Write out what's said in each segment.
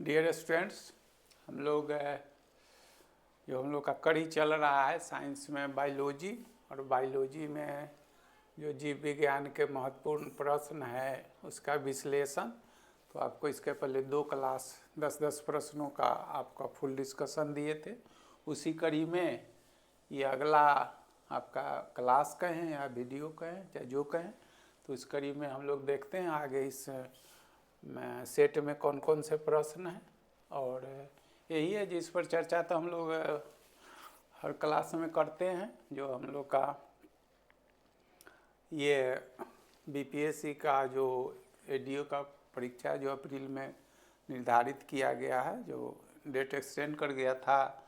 Dear students, हम लोग जो हम लोग का कड़ी चल रहा है साइंस में बायोलॉजी, और बायोलॉजी में जो जीव विज्ञान के महत्वपूर्ण प्रश्न है उसका विश्लेषण। तो आपको इसके पहले 2 क्लास 10-10 प्रश्नों का आपका फुल डिस्कशन दिए थे। उसी कड़ी में ये अगला आपका क्लास कहें या वीडियो कहें चाहे जो कहें, तो इस कड़ी में हम लोग देखते हैं आगे इस सेट में कौन कौन से प्रश्न हैं। और यही है जिस पर चर्चा तो हम लोग हर क्लास में करते हैं। जो हम लोग का ये बीपीएससी का जो एडीओ का परीक्षा जो अप्रैल में निर्धारित किया गया है, जो डेट एक्सटेंड कर गया था,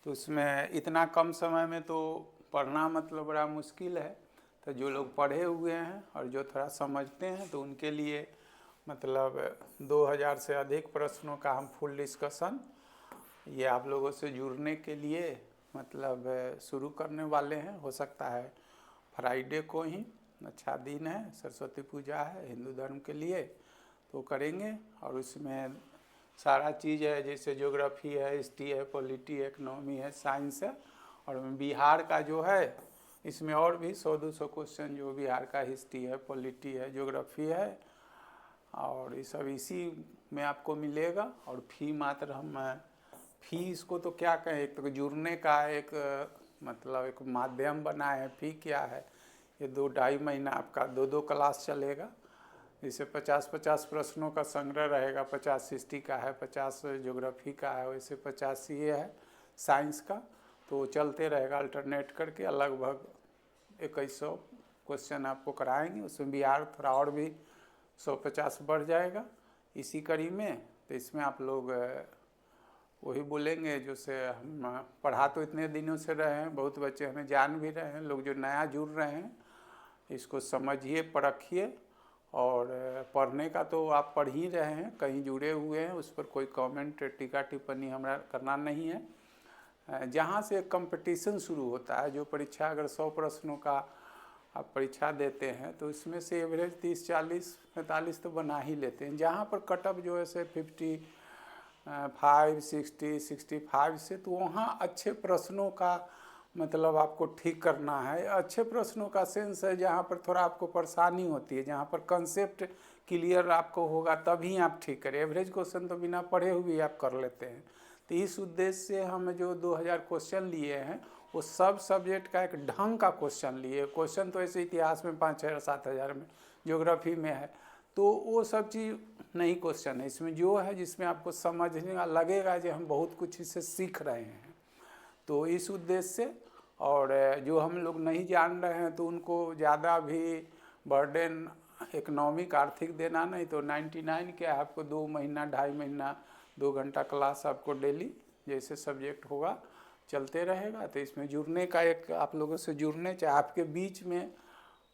तो उसमें इतना कम समय में तो पढ़ना मतलब बड़ा मुश्किल है। तो जो लोग पढ़े हुए हैं और जो थोड़ा समझते हैं तो उनके लिए मतलब 2000 से अधिक प्रश्नों का हम फुल डिस्कशन ये आप लोगों से जुड़ने के लिए मतलब शुरू करने वाले हैं। हो सकता है फ्राइडे को ही, अच्छा दिन है, सरस्वती पूजा है हिंदू धर्म के लिए, तो करेंगे। और उसमें सारा चीज़ है, जैसे ज्योग्राफी है, हिस्ट्री है, पॉलिटी है, इकोनॉमी है, साइंस है। और बिहार का जो है इसमें और भी 100-200 क्वेश्चन जो बिहार का हिस्ट्री है, पॉलिटी है, ज्योग्राफी है, और ये सब इसी में आपको मिलेगा। और फी मात्र हम फी इसको तो क्या कहें, एक तो जुड़ने का एक मतलब एक माध्यम बना है। फी क्या है, ये 2-2.5 महीना आपका 2-2 क्लास चलेगा। जैसे 50-50 प्रश्नों का संग्रह रहेगा, 50 हिस्ट्री का है, 50 ज्योग्राफी का है, वैसे 50 ये है साइंस का। तो चलते रहेगा अल्टरनेट करके, लगभग 2100 क्वेश्चन आपको कराएंगे। उसमें बिहार थोड़ा और भी 150 बढ़ जाएगा इसी कड़ी में। तो इसमें आप लोग वही बोलेंगे जो से हम पढ़ा तो इतने दिनों से रहे हैं, बहुत बच्चे हमें जान भी रहे हैं। लोग जो नया जुड़ रहे हैं इसको समझिए, परखिए। और पढ़ने का तो आप पढ़ ही रहे हैं, कहीं जुड़े हुए हैं, उस पर कोई कमेंट टीका टिप्पणी हमारा करना नहीं है। जहाँ से कंपटीशन शुरू होता है, जो परीक्षा अगर 100 प्रश्नों का आप परीक्षा देते हैं तो इसमें से एवरेज 30, 40, 45 तो बना ही लेते हैं। जहाँ पर कटअप जो है से 55, 60, 65 से, तो वहाँ अच्छे प्रश्नों का मतलब आपको ठीक करना है। अच्छे प्रश्नों का सेंस है जहाँ पर थोड़ा आपको परेशानी होती है, जहाँ पर कंसेप्ट क्लियर आपको होगा तभी आप ठीक करें। एवरेज क्वेश्चन तो बिना पढ़े हुए आप कर लेते हैं। तो इस उद्देश्य से हम जो 2000 क्वेश्चन लिए हैं वो सब सब्जेक्ट का एक ढंग का क्वेश्चन लिए। क्वेश्चन तो ऐसे इतिहास में 5000-7000 में, ज्योग्राफी में है, तो वो सब चीज़ नहीं क्वेश्चन है इसमें। जो है जिसमें आपको समझने का लगेगा कि हम बहुत कुछ इससे सीख रहे हैं, तो इस उद्देश्य से। और जो हम लोग नहीं जान रहे हैं तो उनको ज़्यादा भी बर्डन इकोनॉमिक आर्थिक देना नहीं। तो 99 क्या है, आपको 2 महीना 2.5 महीना 2 घंटा क्लास आपको डेली जैसे सब्जेक्ट होगा चलते रहेगा। तो इसमें जुड़ने का एक आप लोगों से जुड़ने चाहे आपके बीच में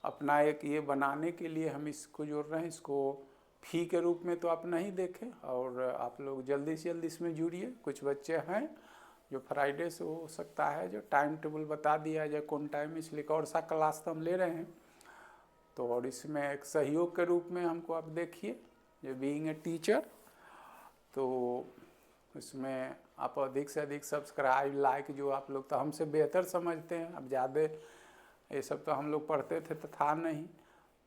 अपना एक ये बनाने के लिए हम इसको जोड़ रहे हैं। इसको फी के रूप में तो आप नहीं देखें, और आप लोग जल्दी से जल्दी इसमें जुड़िए। कुछ बच्चे हैं जो फ्राइडे से हो सकता है जो टाइम टेबल बता दिया जाए कौन टाइम, इसलिए और सा क्लास तो हम ले रहे हैं। तो और इसमें एक सहयोग के रूप में हमको आप देखिए, जो बीइंग ए टीचर, तो इसमें आप अधिक से अधिक सब्सक्राइब लाइक, जो आप लोग तो हमसे बेहतर समझते हैं, अब ज़्यादा ये सब तो हम लोग पढ़ते थे तो था नहीं।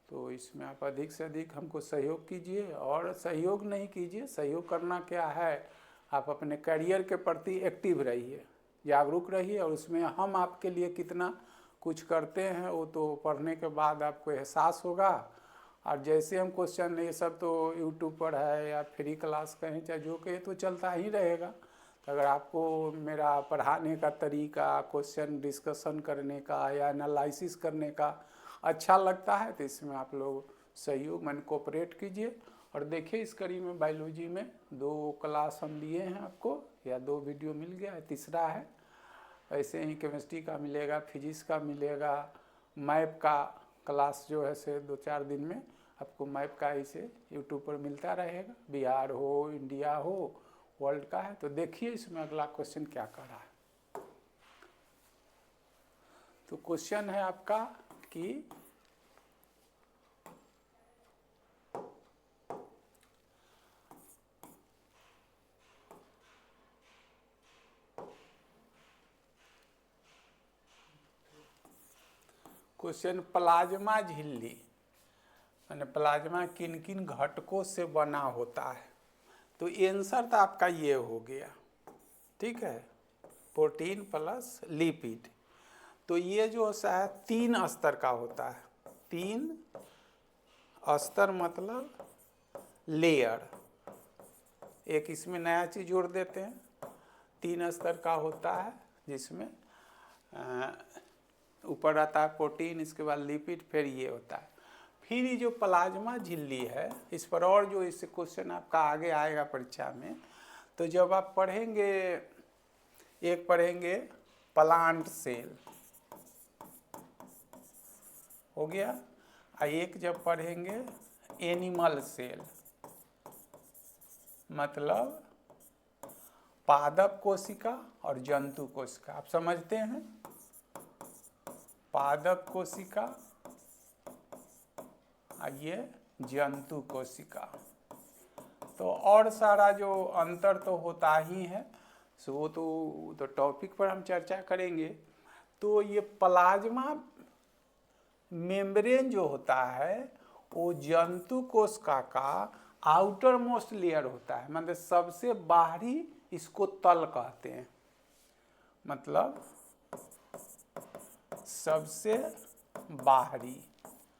तो इसमें आप अधिक से अधिक हमको सहयोग कीजिए। और सहयोग नहीं कीजिए, सहयोग करना क्या है, आप अपने करियर के प्रति एक्टिव रहिए, जागरूक रहिए। और उसमें हम आपके लिए कितना कुछ करते हैं वो तो पढ़ने के बाद आपको एहसास होगा। और जैसे हम क्वेश्चन, ये सब तो यूट्यूब पर है या फ्री क्लास कहें चाहे जो कहें, तो चलता ही रहेगा। तो अगर आपको मेरा पढ़ाने का तरीका, क्वेश्चन डिस्कशन करने का या एनालिसिस करने का अच्छा लगता है तो इसमें आप लोग सहयोग मैंने कोऑपरेट कीजिए। और देखिए इस कड़ी में बायोलॉजी में 2 क्लास हम लिए हैं आपको, या 2 वीडियो मिल गया है, तीसरा है। ऐसे ही केमिस्ट्री का मिलेगा, फिजिक्स का मिलेगा, मैप का क्लास जो है से 2-4 दिन में आपको मैप का इसे यूट्यूब पर मिलता रहेगा। बिहार हो, इंडिया हो, वर्ल्ड का है। तो देखिए इसमें अगला क्वेश्चन क्या कर रहा है। तो क्वेश्चन है आपका कि क्वेश्चन प्लाज्मा झिल्ली मैंने प्लाज्मा किन किन घटकों से बना होता है, तो आंसर तो आपका ये हो गया, ठीक है, प्रोटीन प्लस लिपिड। तो ये जो है 3 स्तर का होता है, 3 स्तर मतलब लेयर। एक इसमें नया चीज जोड़ देते हैं, 3 स्तर का होता है जिसमें ऊपर आता है प्रोटीन, इसके बाद लिपिड, फिर ये होता है। फिर ये जो प्लाज्मा झिल्ली है, इस पर और जो इससे क्वेश्चन आपका आगे आएगा परीक्षा में, तो जब आप पढ़ेंगे, एक पढ़ेंगे प्लांट सेल हो गया, और एक जब पढ़ेंगे एनिमल सेल, मतलब पादप कोशिका और जंतु कोशिका। आप समझते हैं, पादप कोशिका और ये जंतु कोशिका। तो और सारा जो अंतर तो होता ही है, सो वो तो टॉपिक पर हम चर्चा करेंगे। तो ये प्लाज्मा मेम्ब्रेन जो होता है वो जंतु कोशिका का आउटर मोस्ट लेयर होता है, मतलब सबसे बाहरी, इसको तल कहते हैं, मतलब सबसे बाहरी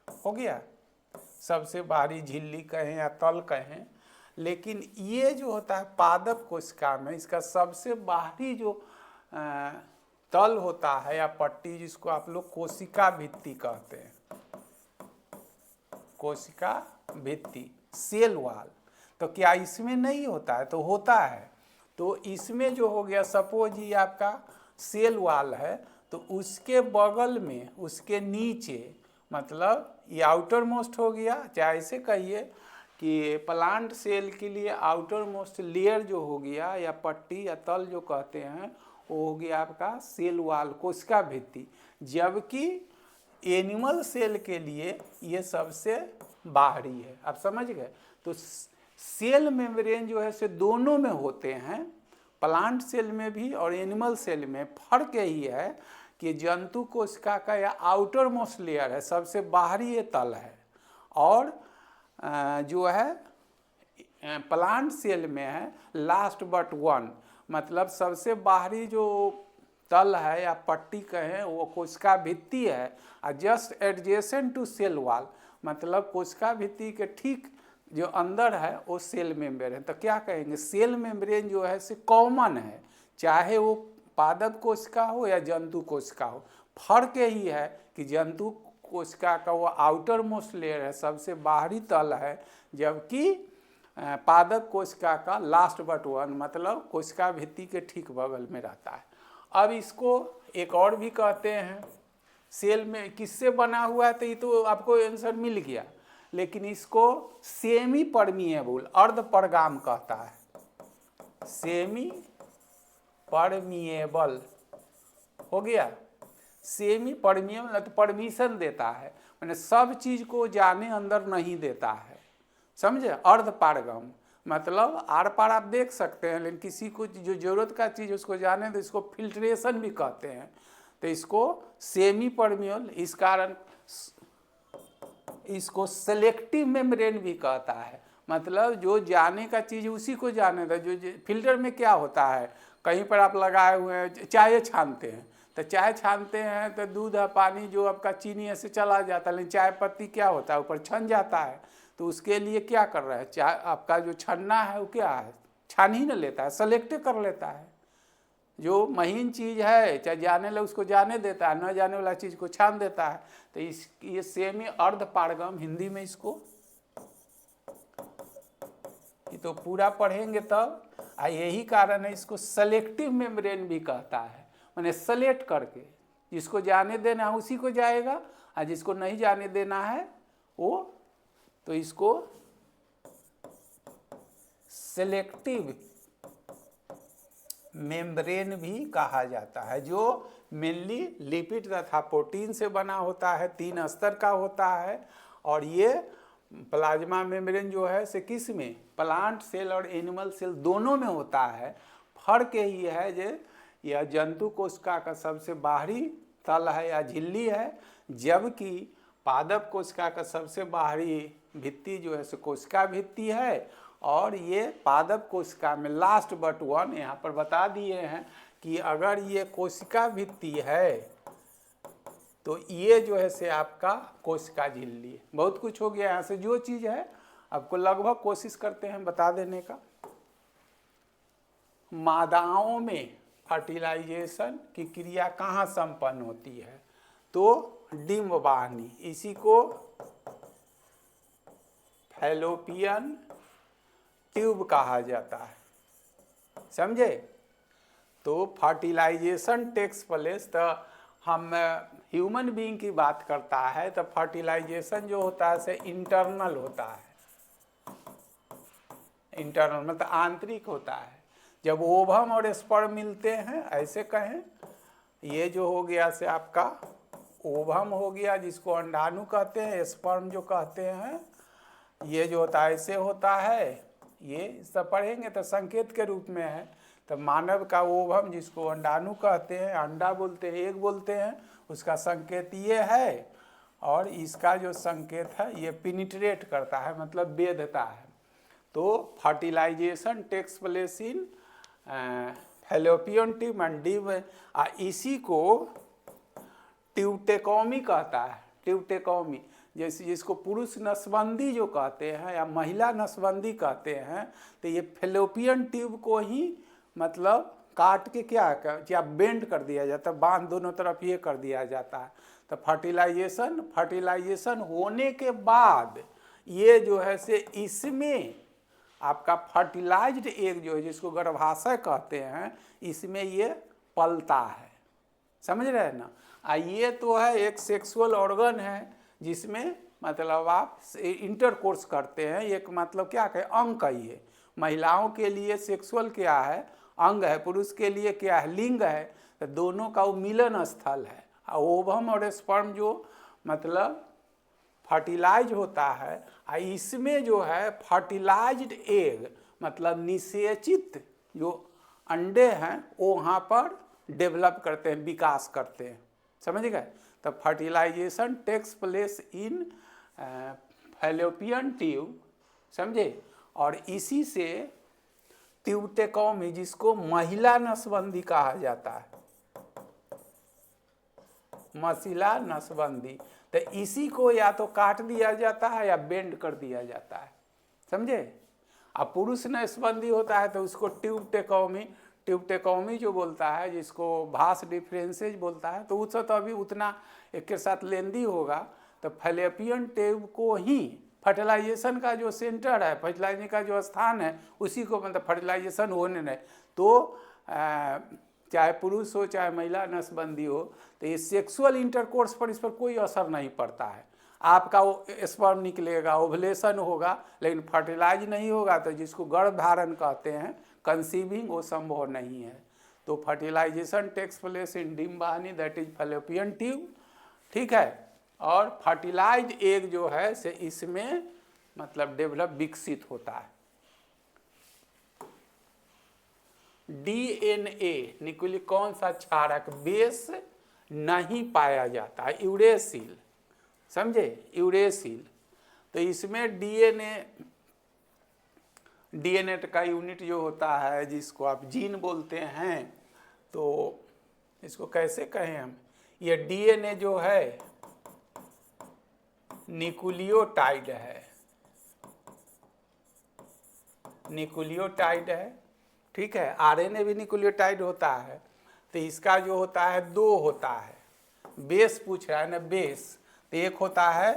हो गया, सबसे बाहरी झिल्ली कहें या तल कहें। लेकिन ये जो होता है पादप कोशिका में, इसका सबसे बाहरी जो तल होता है या पट्टी, जिसको आप लोग कोशिका भित्ति कहते हैं, कोशिका भित्ति, सेल वाल। तो क्या इसमें नहीं होता है? तो होता है। तो इसमें जो हो गया, सपोज ये आपका सेल वाल है, तो उसके बगल में, उसके नीचे, मतलब ये आउटर मोस्ट हो गया, चाहे ऐसे कहिए कि प्लांट सेल के लिए आउटर मोस्ट लेयर जो हो गया या पट्टी या तल जो कहते हैं, वो हो गया आपका सेल वाल, कोशिका भित्ति। जबकि एनिमल सेल के लिए ये सबसे बाहरी है। आप समझ गए? तो सेल मेम्ब्रेन जो है से दोनों में होते हैं, प्लांट सेल में भी और एनिमल सेल में। फर्क यही है कि जंतु कोशिका का या आउटर मोस्ट लेयर है, सबसे बाहरी ये तल है, और जो है प्लांट सेल में है लास्ट बट वन, मतलब सबसे बाहरी जो तल है या पट्टी कहें वो कोशिका भित्ति है, और just adjacent to cell wall, मतलब कोशिका भित्ति के ठीक जो अंदर है वो सेल मेम्ब्रेन है। तो क्या कहेंगे, सेल मेम्ब्रेन जो है से कॉमन है, चाहे वो पादप कोशिका हो या जंतु कोशिका हो। फर्क यही है कि जंतु कोशिका का वो आउटर मोस्ट लेयर है, सबसे बाहरी तल है, जबकि पादप कोशिका का लास्ट बट वन, मतलब कोशिका भित्ति के ठीक बगल में रहता है। अब इसको एक और भी कहते हैं, सेल में किससे बना हुआ है, तो ये तो आपको आंसर मिल गया, लेकिन इसको सेमी परमिएबल, अर्ध परगाम कहता है, सेमी परमिएबल हो गया। सेमी परमिएबल तो परमिशन देता है, मैंने सब चीज को जाने अंदर नहीं देता है, समझे? अर्ध पारगम मतलब आर पार आप देख सकते हैं, लेकिन किसी को जो जरूरत का चीज उसको जाने तो इसको फिल्ट्रेशन भी कहते हैं। तो इसको सेमी परमिएबल, इस कारण इसको सेलेक्टिव मेम्ब्रेन भी कहता है, मतलब जो जाने का चीज उसी को जाने दे। जो फिल्टर में क्या होता है, कहीं पर आप लगाए हुए हैं, चाय छानते हैं, तो चाय छानते हैं तो दूध है, पानी जो आपका चीनी ऐसे चला जाता है, लेकिन चाय पत्ती क्या होता है, ऊपर छन जाता है। तो उसके लिए क्या कर रहा है, चाय आपका जो छनना है वो क्या है, छान ही न लेता है, सेलेक्ट कर लेता है। जो महीन चीज है, चाहे जाने लगे उसको जाने देता है, न जाने वाला चीज को छान देता है। तो इस ये सेमी अर्ध पारगम हिंदी में इसको, ये तो पूरा पढ़ेंगे तब। यही कारण है इसको सेलेक्टिव मेम्ब्रेन भी कहता है, मैंने सेलेक्ट करके जिसको जाने देना है उसी को जाएगा, और जिसको नहीं जाने देना है वो, तो इसको सेलेक्टिव मेम्ब्रेन भी कहा जाता है, जो मेनली लिपिड तथा प्रोटीन से बना होता है, 3 स्तर का होता है। और ये प्लाज्मा मेम्ब्रेन जो है से किस में, प्लांट सेल और एनिमल सेल दोनों में होता है। फर्क यही है जो यह जंतु कोशिका का सबसे बाहरी तल है या झिल्ली है, जबकि पादप कोशिका का सबसे बाहरी भित्ति जो है सो कोशिका भित्ति है। और ये पादप कोशिका में लास्ट बट वन यहाँ पर बता दिए हैं कि अगर ये कोशिका भित्ति है तो ये जो है से आपका कोशिका झिल्ली है। बहुत कुछ हो गया यहाँ से, जो चीज़ है आपको लगभग कोशिश करते हैं बता देने का। मादाओं में फर्टिलाइजेशन की क्रिया कहाँ संपन्न होती है? तो डिम्ब वाहिनी, इसी को फैलोपियन ट्यूब कहा जाता है, समझे। तो फर्टिलाइजेशन टेक्स प्लेस, तो हम ह्यूमन बीइंग की बात करता है तो फर्टिलाइजेशन जो होता है से इंटरनल होता है। इंटरनल मतलब आंतरिक होता है। जब ओवम और स्पर्म मिलते हैं, ऐसे कहें, ये जो हो गया से आपका ओवम हो गया जिसको अंडाणु कहते हैं, स्पर्म जो कहते हैं, ये जो होता है ऐसे होता है। ये सब पढ़ेंगे तो संकेत के रूप में है। तो मानव का ओवम जिसको अंडाणु कहते हैं, अंडा बोलते हैं, एग बोलते हैं, उसका संकेत ये है। और इसका जो संकेत है ये पिनिट्रेट करता है, मतलब बेधता है। तो fertilisation takes place in Fallopian tube and डिम्ब, इसी को ट्यूटेकोमी कहता है। ट्यूटेकोमी जैसे जिसको पुरुष नसबंदी जो कहते हैं या महिला नसबंदी कहते हैं, तो ये फैलोपियन ट्यूब को ही मतलब काट के क्या बेंड कर दिया जाता है, बांध दोनों तरफ ये कर दिया जाता है। तो फर्टिलाइजेशन होने के बाद ये जो है से इसमें आपका फर्टिलाइज्ड एग जो है जिसको गर्भाशय कहते हैं, इसमें ये पलता है, समझ रहे हैं ना। ये तो है एक सेक्सुअल ऑर्गन है जिसमें मतलब आप इंटरकोर्स करते हैं। एक मतलब क्या कहे, अंग का ही है। महिलाओं के लिए सेक्सुअल क्या है, अंग है, पुरुष के लिए क्या है, लिंग है। तो दोनों का वो मिलन स्थल है। ओवम और स्पर्म जो मतलब फर्टिलाइज होता है, इसमें जो है फर्टिलाइज्ड एग मतलब निषेचित जो अंडे हैं वो वहाँ पर डेवलप करते हैं, विकास करते हैं, समझ गए। तो fertilisation takes place in Fallopian tube, समझे। और इसी से ट्यूटेकोमी जिसको महिला नसबंदी कहा जाता है, महिला नसबंदी, तो इसी को या तो काट दिया जाता है या बेंड कर दिया जाता है, समझे। अब पुरुष नसबंदी होता है तो उसको ट्यूबटेकोमी जो बोलता है, जिसको भास डिफरेंसेज बोलता है, तो उससे तो अभी उतना एक के साथ लेंदी होगा। तो फैलोपियन ट्यूब को ही फर्टिलाइजेशन का जो सेंटर है, फर्टिलाइजेशन का जो स्थान है, उसी को मतलब फर्टिलाइजेशन होने नहीं। तो चाहे पुरुष हो चाहे महिला नसबंदी हो, तो ये सेक्सुअल इंटरकोर्स पर इस पर कोई असर नहीं पड़ता है। आपका वो स्पर्म निकलेगा, ओवुलेशन होगा, लेकिन फर्टिलाइज नहीं होगा, तो जिसको गर्भ धारण कहते हैं, कंसीविंग, वो संभव नहीं है। तो फर्टिलाइजेशन टेक्स प्लेस इन डिम्ब वाहिनी, दैट इज फैलोपियन ट्यूब, ठीक है। और फर्टिलाइज एग जो है से इसमें मतलब डेवलप विकसित होता है। डीएनए न्यूक्लिक कौन सा क्षारक बेस नहीं पाया जाता है, यूरेसिल, समझे, यूरेसिल। तो इसमें डीएनए का यूनिट जो होता है जिसको आप जीन बोलते हैं, तो इसको कैसे कहें हम, ये डीएनए जो है न्यूक्लियोटाइड है, न्यूक्लियोटाइड है, ठीक है। आरएनए भी न्यूक्लियोटाइड होता है। तो इसका जो होता है दो होता है, बेस पूछ रहा है ना, बेस। तो एक होता है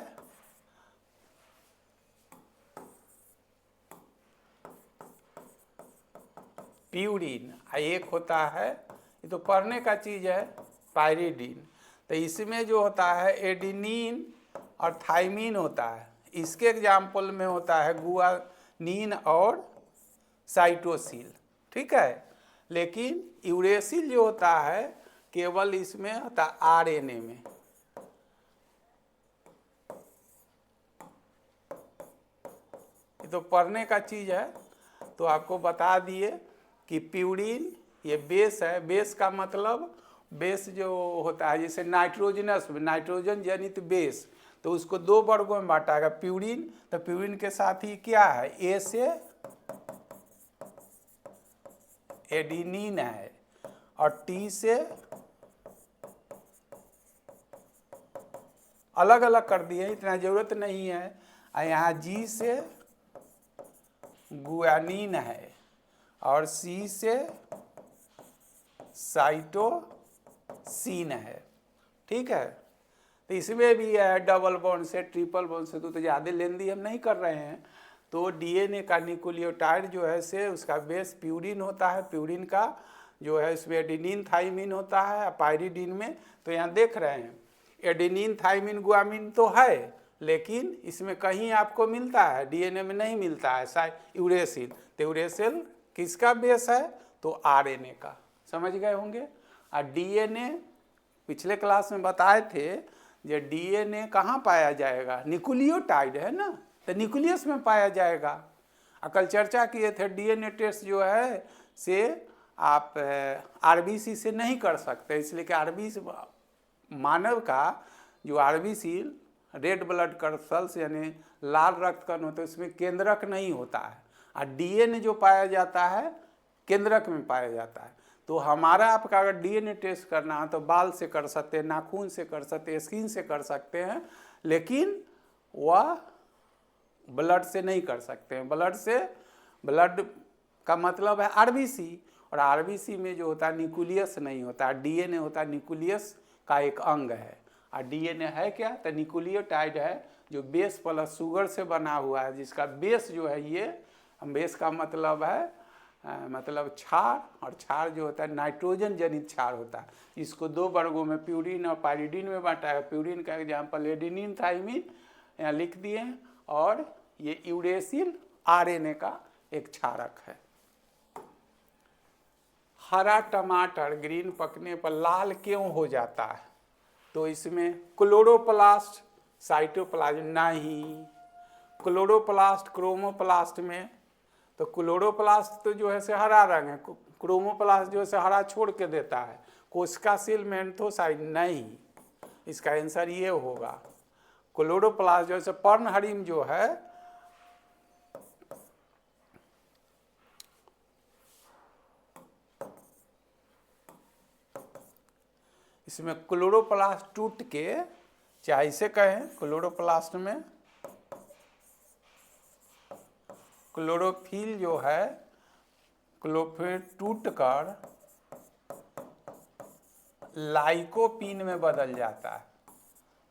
प्यूरिन, एक होता है, ये तो पढ़ने का चीज है, पायरिडीन। तो इसमें जो होता है एडिनिन और थाइमिन होता है। इसके एग्जाम्पल में होता है गुआनिन और साइटोसिल, ठीक है। लेकिन यूरेसिल जो होता है केवल इसमें होता है आरएनए में। ये तो पढ़ने का चीज है, तो आपको बता दिए कि प्यूरिन ये बेस है। बेस का मतलब बेस जो होता है, जैसे नाइट्रोजनस नाइट्रोजन जनित बेस, तो उसको दो वर्गों में बांटा है, प्यूरिन, तो प्यूरिन के साथ ही क्या है, ए से एडिनिन है और टी से अलग अलग कर दिए, इतना जरूरत नहीं है। और यहाँ जी से गुआनिन है और सी से साइटोसिन है। ठीक है, तो इसमें भी है डबल बॉन्ड से ट्रिपल बॉन्ड से, तो ज़्यादा लेंदी हम नहीं कर रहे हैं। तो डीएनए का न्यूक्लियोटाइड जो है से उसका बेस प्यूरिन होता है, प्यूरिन का जो है इसमें एडेनिन थाइमिन होता है पायरिडिन में। तो यहाँ देख रहे हैं एडेनिन थाइमिन गुआमिन तो है, लेकिन इसमें कहीं आपको मिलता है, डीएनए में नहीं मिलता है यूरेसिल। तो यूरेसिल किसका बेस है, तो आरएनए का, समझ गए होंगे। और डीएनए पिछले क्लास में बताए थे, जो डीएनए कहाँ पाया जाएगा, न्यूक्लियोटाइड है ना, तो न्यूक्लियस में पाया जाएगा। कल चर्चा किए थे डीएनए टेस्ट जो है से आप आरबीसी से नहीं कर सकते, इसलिए कि आरबीसी मानव का जो आरबीसी रेड ब्लड सेल्स यानी लाल रक्त कण होते हैं, उसमें केंद्रक नहीं होता है, और डीएनए जो पाया जाता है केंद्रक में पाया जाता है। तो हमारा आपका अगर डीएनए टेस्ट करना है तो बाल से कर सकते हैं, नाखून से कर सकते हैं, स्किन से कर सकते हैं, लेकिन वह ब्लड से नहीं कर सकते हैं। ब्लड से, ब्लड का मतलब है आरबीसी, और आरबीसी में जो होता है न्यूक्लियस नहीं होता, डीएनए होता है, न्यूक्लियस का एक अंग है। और डीएनए है क्या, तो न्यूक्लियोटाइड है जो बेस प्लस शुगर से बना हुआ है, जिसका बेस जो है ये, बेस का मतलब है मतलब क्षार, और क्षार जो होता है नाइट्रोजन जनित क्षार होता है। इसको दो वर्गों में प्यूरिन और पायरिडिन में बांटा है। प्यूरिन का एग्जाम्पल एडेनिन थाइमिन यहाँ लिख दिए, और ये यूरेसिल आरएनए का एक क्षारक है। हरा टमाटर ग्रीन पकने पर लाल क्यों हो जाता है, तो इसमें क्लोरोप्लास्ट साइटोप्लाज्म नहीं, क्लोरोप्लास्ट क्रोमोप्लास्ट में, तो क्लोरोप्लास्ट तो जो है से हरा रंग है, क्रोमोप्लास्ट जो है से हरा छोड़ के देता है, कोशिका सेल में एंथोसाइट नहीं, इसका आंसर ये होगा। क्लोरोप्लास्ट जो है से पर्णहरिम जो है इसमें क्लोरोप्लास्ट टूट के, चाहे इसे कहें क्लोरोप्लास्ट में क्लोरोफिल जो है क्लोरोफिल टूट कर लाइकोपीन में बदल जाता है,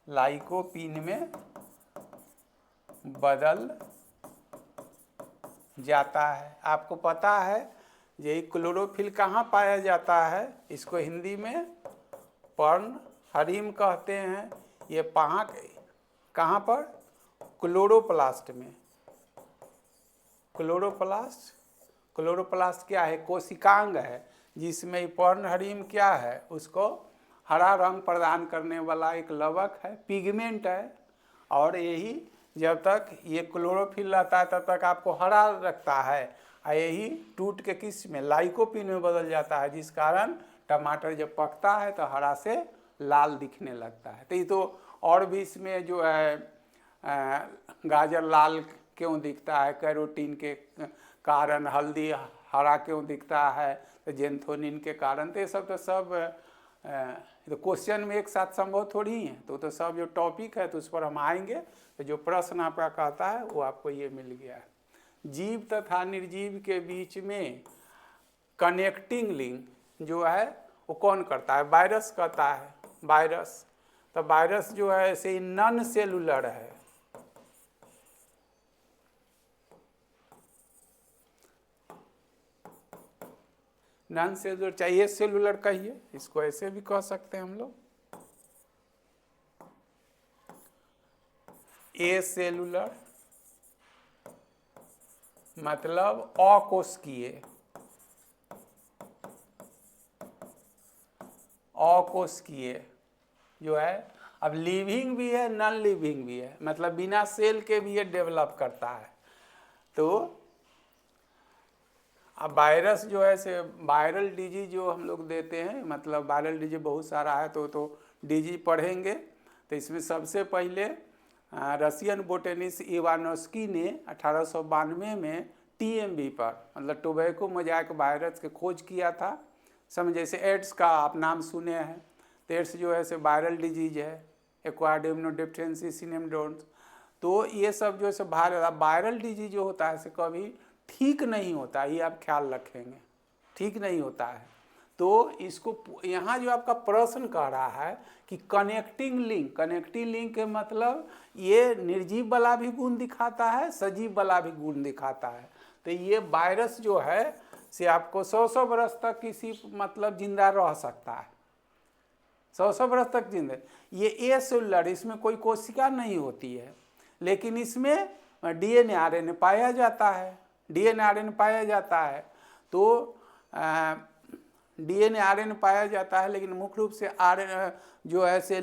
लाइकोपीन में बदल जाता है। आपको पता है यही क्लोरोफिल कहाँ पाया जाता है, इसको हिंदी में पर्णहरिम कहते हैं। ये कहाँ पर, क्लोरोप्लास्ट में। क्लोरोप्लास्ट क्या है, कोशिकांग है, जिसमें पर्णहरिम क्या है, उसको हरा रंग प्रदान करने वाला एक लवक है, पिगमेंट है। और यही जब तक ये क्लोरोफिल रहता है तब तक आपको हरा रखता है, और यही टूट के किस में, लाइकोपीन में बदल जाता है, जिस कारण टमाटर जब पकता है तो हरा से लाल दिखने लगता है। तो ये तो और भी इसमें जो है गाजर लाल क्यों दिखता है, कैरोटीन के कारण, हल्दी हरा क्यों दिखता है, तो जेंथोनिन के कारण। तो ये सब तो सब तो क्वेश्चन में एक साथ संभव थोड़ी ही है, तो सब जो टॉपिक है तो उस पर हम आएंगे। तो जो प्रश्न आपका कहता है वो आपको ये मिल गया है। जीव तथा निर्जीव के बीच में कनेक्टिंग लिंक जो है वो कौन करता है, वायरस करता है, वायरस। तो वायरस जो है ऐसे नॉन सेलुलर है, नॉन सेलुलर, चाहिए सेलुलर कहिए, इसको ऐसे भी कह सकते हैं हम लोग। ए सेलुलर मतलब अकोशिकीय, अकोशिकीय जो है। अब लिविंग भी है, नॉन लिविंग भी है, मतलब बिना सेल के भी ये डेवलप करता है। तो अब वायरस जो है से वायरल डिजीज जो हम लोग देते हैं, मतलब वायरल डिजीज बहुत सारा है, तो डिजीज पढ़ेंगे। तो इसमें सबसे पहले रशियन बोटेनिस्ट इवानोस्की ने 1892 में टीएमवी पर, मतलब टोबैको मोज़ाइक वायरस के खोज किया था। समझ, जैसे एड्स का आप नाम सुने हैं, तो एड्स जो है से वायरल डिजीज है, एक्वायर्ड इम्यूनोडेफिशिएंसी सिंड्रोम। तो ये सब जो है से वायरल डिजीज जो होता है से कभी ठीक नहीं होता, ये आप ख्याल रखेंगे, ठीक नहीं होता है। तो इसको यहाँ जो आपका प्रश्न कह रहा है कि कनेक्टिंग लिंक के मतलब ये निर्जीव वाला भी गुण दिखाता है, सजीव वाला भी गुण दिखाता है। तो ये वायरस जो है से आपको 100 बरस तक किसी मतलब जिंदा रह सकता है, 100 बरस तक जिंदा। ये एसेलुलर, इसमें कोई कोशिका नहीं होती है, लेकिन इसमें डीएनए आरएनए पाया जाता है, डीएनए आरएनए पाया जाता है। तो डीएनए आरएनए पाया जाता है, लेकिन मुख्य रूप से आरएनए जो है से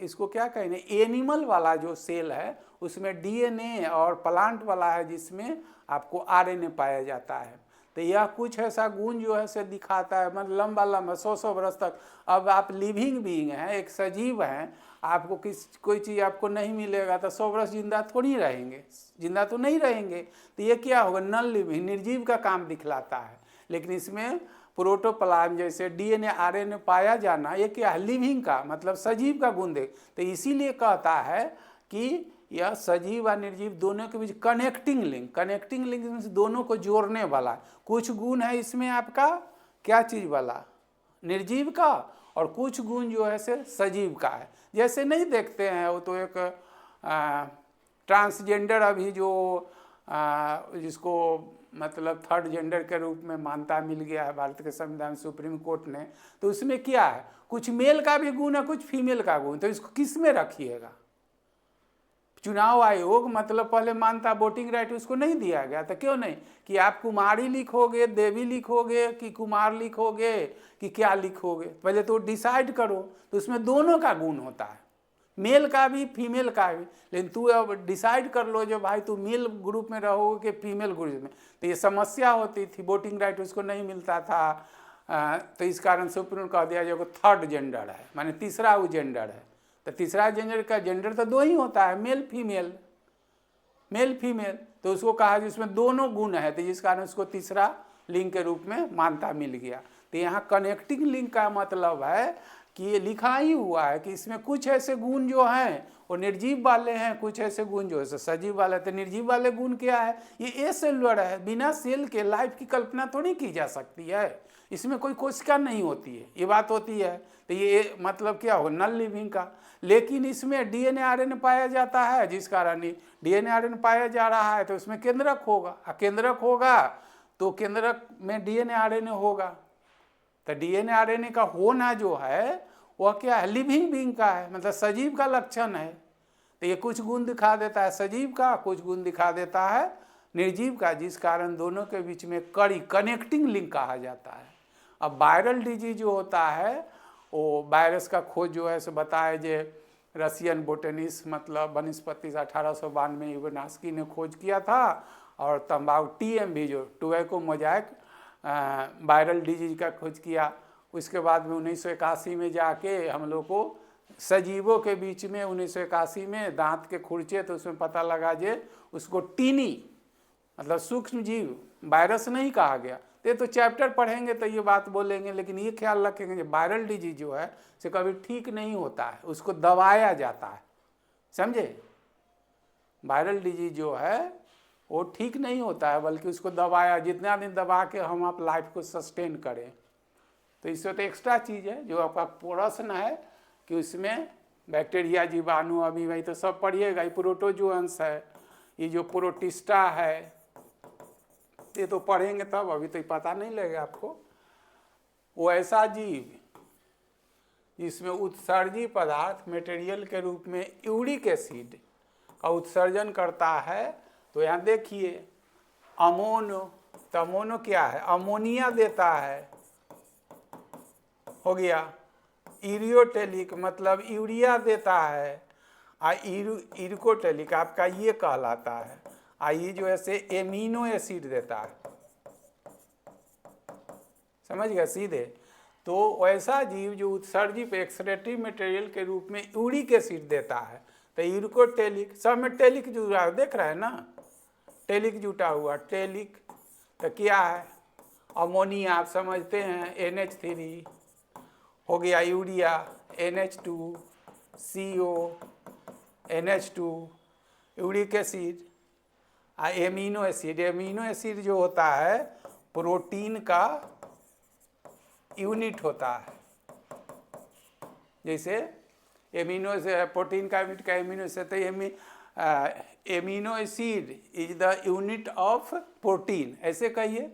इसको क्या कहेंगे, एनिमल वाला जो सेल है उसमें डीएनए, और प्लांट वाला है जिसमें आपको आरएनए पाया जाता है। तो यह कुछ ऐसा गुण जो है से दिखाता है, मतलब लंबा 100 बरस तक। अब आप लिविंग बीइंग हैं, एक सजीव हैं, आपको कोई चीज़ आपको नहीं मिलेगा तो 100 बरस जिंदा थोड़ी रहेंगे, जिंदा तो नहीं रहेंगे। तो ये क्या होगा, नॉन लिविंग, निर्जीव का काम दिखलाता है। लेकिन इसमें प्रोटोप्लाज्म जैसे डीएनए आरएनए पाया जाना, ये क्या है, लिविंग का मतलब सजीव का गुण दे। तो इसीलिए कहता है कि यह सजीव और निर्जीव दोनों के बीच कनेक्टिंग लिंक दोनों को जोड़ने वाला। कुछ गुण है इसमें आपका क्या चीज़ वाला, निर्जीव का, और कुछ गुण जो है से सजीव का है। जैसे नहीं देखते हैं, वो तो एक ट्रांसजेंडर अभी जो जिसको मतलब थर्ड जेंडर के रूप में मान्यता मिल गया है भारत के संविधान सुप्रीम कोर्ट ने, तो उसमें क्या है, कुछ मेल का भी गुण है, कुछ फीमेल का गुण। तो इसको किस में रखिएगा, चुनाव आयोग मतलब पहले मानता वोटिंग राइट उसको नहीं दिया गया, तो क्यों नहीं कि आप कुमारी लिखोगे, देवी लिखोगे, कि कुमार लिखोगे, कि क्या लिखोगे, पहले तो डिसाइड करो। तो उसमें दोनों का गुण होता है, मेल का भी फीमेल का भी। लेकिन तू अब डिसाइड कर लो जो भाई तू मेल ग्रुप में रहोगे कि फीमेल ग्रुप में। तो ये समस्या होती थी, वोटिंग राइट उसको नहीं मिलता था। तो इस कारण सुप्रीम कह दिया जो थर्ड जेंडर है, माने तीसरा वो जेंडर है। तो तीसरा जेंडर का जेंडर तो दो ही होता है, मेल फीमेल, मेल फीमेल। तो उसको कहा जिसमें दोनों गुण है, तो जिस कारण उसको तीसरा लिंग के रूप में मान्यता मिल गया। तो यहाँ कनेक्टिंग लिंक का मतलब है कि ये लिखा ही हुआ है कि इसमें कुछ ऐसे गुण जो हैं वो निर्जीव वाले हैं, कुछ ऐसे गुण जो है सजीव वाले। तो निर्जीव वाले गुण क्या है, ये एसेलुलर है, बिना सेल के लाइफ की कल्पना थोड़ी की जा सकती है, इसमें कोई कोशिका नहीं होती है, ये बात होती है। तो ये मतलब क्या हो, नॉन लिविंग का। लेकिन इसमें डीएनए आरएनए पाया जाता है, जिस कारण डीएनए आरएनए पाया जा रहा है तो उसमें केंद्रक होगा, केंद्रक होगा तो केंद्रक में डीएनए आरएनए होगा। तो डीएनए आरएनए का होना जो है वह क्या है, लिविंग बीइंग का है, मतलब सजीव का लक्षण है। तो ये कुछ गुण दिखा देता है सजीव का, कुछ गुण दिखा देता है निर्जीव का, जिस कारण दोनों के बीच में कड़ी कनेक्टिंग लिंक कहा जाता है। अब वायरल डिजीज जो होता है वो वायरस का खोज जो है सो बताए जे रशियन बोटेनिस्ट मतलब वनस्पति 1892 इवानोस्की ने खोज किया था। और तंबाकू टीएमवी जो टोबैको मोज़ाइक वायरल डिजीज का खोज किया। उसके बाद में 1981 में जाके हम लोग को सजीवों के बीच में 1981 में दांत के खुरचे, तो उसमें पता लगा जे उसको टीनी मतलब सूक्ष्म जीव वायरस नहीं कहा गया। तो चैप्टर पढ़ेंगे तो ये बात बोलेंगे, लेकिन ये ख्याल रखेंगे जो वायरल डिजीज जो है से कभी ठीक नहीं होता है, उसको दबाया जाता है, समझे। वायरल डिजीज जो है वो ठीक नहीं होता है, बल्कि उसको दबाया, जितना दिन दबा के हम आप लाइफ को सस्टेन करें। तो इससे तो एक्स्ट्रा चीज़ है जो आपका प्रश्न है कि उसमें बैक्टीरिया, जीवाणु, अभी भाई तो सब पढ़िएगा। ये प्रोटोजोअन्स है, ये जो प्रोटिस्टा है, ये तो पढ़ेंगे तब, अभी तो पता नहीं लगेगा आपको। वो ऐसा जीव जिसमें उत्सर्जी पदार्थ मटेरियल के रूप में यूरिक एसिड का उत्सर्जन करता है। तो यहाँ देखिए अमोनो, तो अमोनो क्या है, अमोनिया देता है, हो गया। यूरियोटेलिक मतलब यूरिया देता है, इरिकोटेलिक आपका ये कहलाता है। ये जो है से एमिनो एसिड देता है, समझ गया सीधे। तो वैसा जीव जो उत्सर्जित एक्सक्रीटरी मटेरियल के रूप में यूरिक एसिड देता है, तो यूरिकोटेलिक, सब में टेलिक जुड़ा है, देख रहे हैं ना, टेलिक जुटा हुआ, टेलिक तो क्या है, अमोनिया आप समझते हैं, NH3 हो गया, urea NH2, CO NH2, uric acid, amino acid. Amino acid जो होता है प्रोटीन का यूनिट होता है, जैसे एमिनो से प्रोटीन का यूनिट का एमिनो से, तो amino acid is the unit of protein. ऐसे कहिए